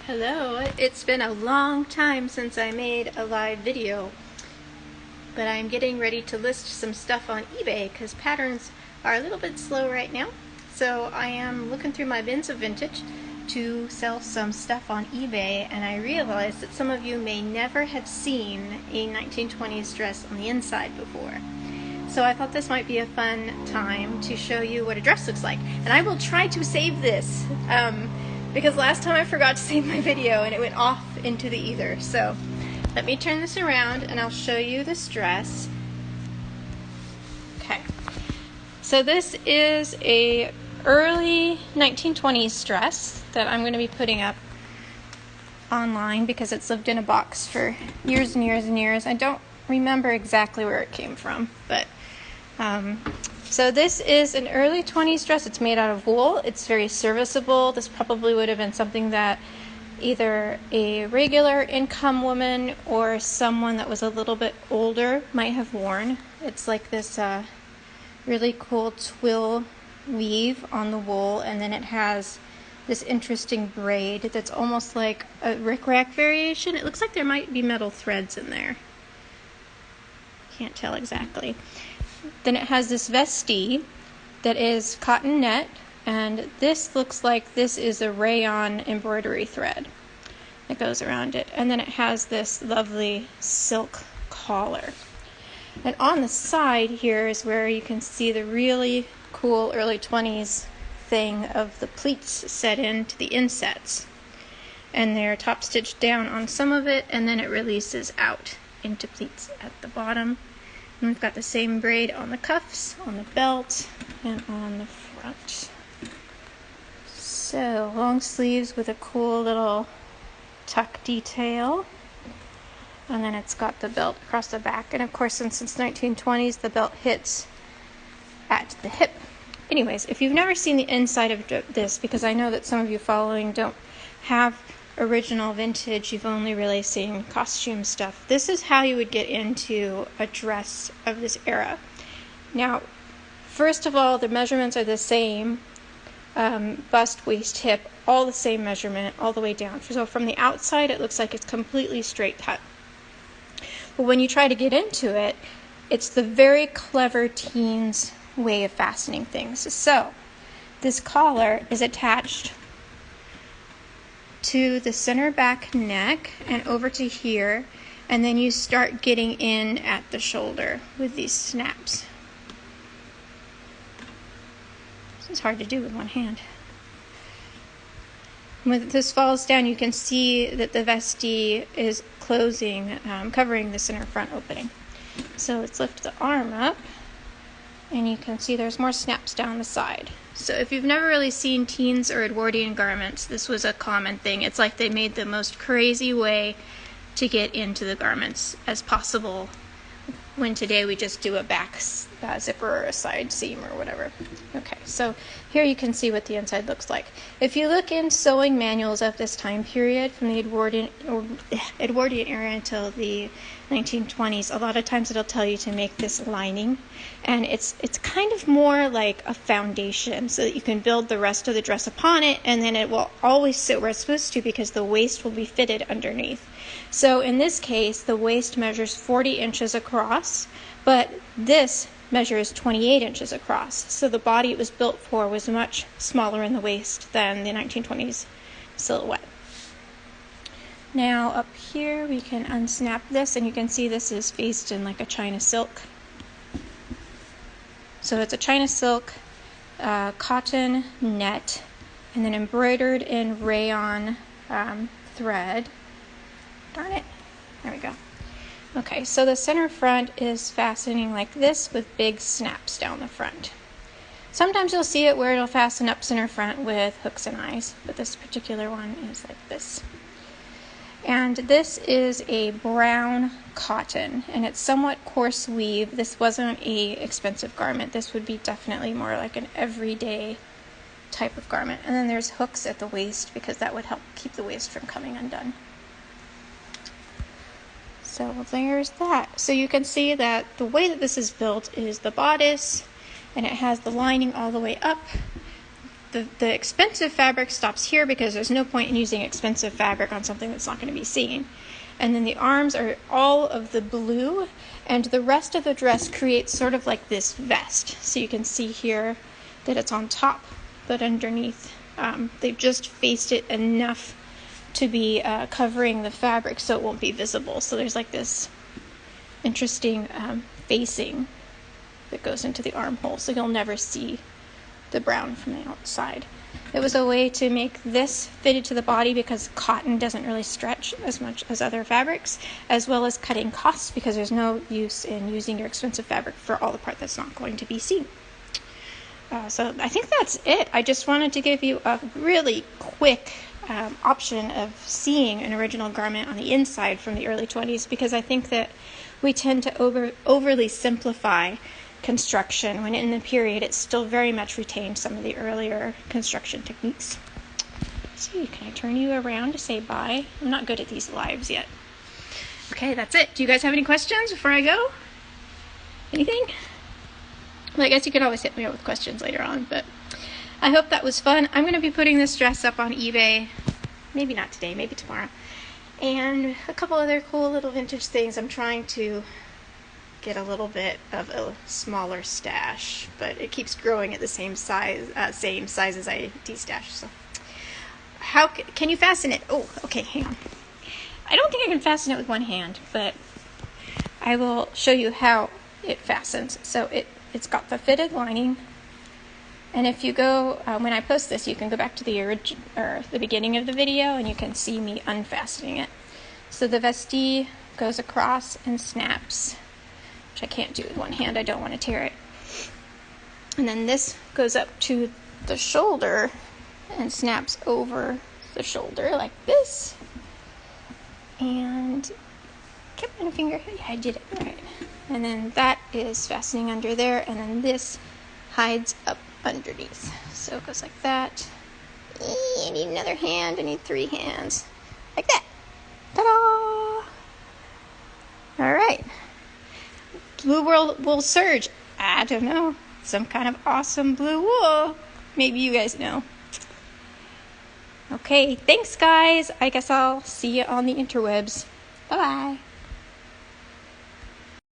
Hello, it's been a long time since I made a live video, but I'm getting ready to list some stuff on eBay because patterns are a little bit slow right now. So I am looking through my bins of vintage to sell some stuff on eBay, and I realized that some of you may never have seen a 1920s dress on the inside before. So I thought this might be a fun time to show you what a dress looks like. And I will try to save this because last time I forgot to save my video and it went off into the ether. So let me turn this around and I'll show you this dress. Okay. So this is a early 1920s dress that I'm going to be putting up online because it's lived in a box for years and years and years. I don't remember exactly where it came from, but so this is an early 20s dress. It's made out of wool. It's very serviceable. This probably would have been something that either a regular income woman or someone that was a little bit older might have worn. It's like this really cool twill weave on the wool, and then it has this interesting braid that's almost like a rickrack variation. It looks like there might be metal threads in there. Can't tell exactly. Then it has this vestee that is cotton net, and this looks like this is a rayon embroidery thread that goes around it. And then it has this lovely silk collar. And on the side here is where you can see the really cool early 20s thing of the pleats set into the insets. And they're top stitched down on some of it, and then it releases out into pleats at the bottom. And we've got the same braid on the cuffs, on the belt, and on the front. So long sleeves with a cool little tuck detail. And then it's got the belt across the back. And of course, since it's 1920s, the belt hits at the hip. Anyways, if you've never seen the inside of this, because I know that some of you following don't have original vintage, you've only really seen costume stuff. This is how you would get into a dress of this era. Now, first of all, the measurements are the same. Bust, waist, hip, all the same measurement all the way down. So from the outside, it looks like it's completely straight cut. But when you try to get into it, it's the very clever teens way of fastening things. So this collar is attached to the center back neck and over to here, and then you start getting in at the shoulder with these snaps. This is hard to do with one hand. When this falls down, you can see that the vestee is closing, covering the center front opening. So let's lift the arm up, and you can see there's more snaps down the side. So if you've never really seen teens or Edwardian garments, this was a common thing. It's like they made the most crazy way to get into the garments as possible, when today we just do a back zipper or a side seam or whatever. Okay, so here you can see what the inside looks like. If you look in sewing manuals of this time period, from the Edwardian era until the 1920s, a lot of times it'll tell you to make this lining, and it's kind of more like a foundation so that you can build the rest of the dress upon it, and then it will always sit where it's supposed to because the waist will be fitted underneath. So in this case, the waist measures 40 inches across, but this measures 28 inches across. So the body it was built for was much smaller in the waist than the 1920s silhouette. Now up here we can unsnap this, and you can see this is faced in like a China silk. So it's a China silk cotton net, and then embroidered in rayon thread. Darn it. There we go. Okay, so the center front is fastening like this with big snaps down the front. Sometimes you'll see it where it'll fasten up center front with hooks and eyes, but this particular one is like this. And this is a brown cotton, and it's somewhat coarse weave. This wasn't a expensive garment. This would be definitely more like an everyday type of garment. And then there's hooks at the waist because that would help keep the waist from coming undone. So there's that. So you can see that the way that this is built is the bodice, and it has the lining all the way up. the expensive fabric stops here because there's no point in using expensive fabric on something that's not going to be seen. And then the arms are all of the blue, and the rest of the dress creates sort of like this vest. So you can see here that it's on top, but underneath they've just faced it enough to be covering the fabric so it won't be visible. So there's like this interesting facing that goes into the armhole, so you'll never see the brown from the outside. It was a way to make this fitted to the body because cotton doesn't really stretch as much as other fabrics, as well as cutting costs because there's no use in using your expensive fabric for all the part that's not going to be seen. So I think that's it. I just wanted to give you a really quick option of seeing an original garment on the inside from the early 20s, because I think that we tend to overly simplify construction when in the period it still very much retained some of the earlier construction techniques. Let's see, can I turn you around to say bye? I'm not good at these lives yet. Okay, that's it. Do you guys have any questions before I go? Anything? Well, I guess you could always hit me up with questions later on, but I hope that was fun. I'm going to be putting this dress up on eBay, maybe not today, maybe tomorrow, and a couple other cool little vintage things. I'm trying to get a little bit of a smaller stash, but it keeps growing at the same size as I destash. So how can you fasten it? Oh, okay, hang on. I don't think I can fasten it with one hand, but I will show you how it fastens. So it's got the fitted lining, and if you go when I post this, you can go back to the beginning of the video and you can see me unfastening it. So the vestee goes across and snaps, which I can't do with one hand. I don't want to tear it. And then this goes up to the shoulder and snaps over the shoulder like this. And keep my finger. Yeah, I did it. All right. And then that is fastening under there, and then this hides up underneath. So it goes like that. I need another hand. I need 3 hands. Like that. Ta-da! All right. Blue wool serge. I don't know. Some kind of awesome blue wool. Maybe you guys know. Okay, thanks guys. I guess I'll see you on the interwebs. Bye-bye.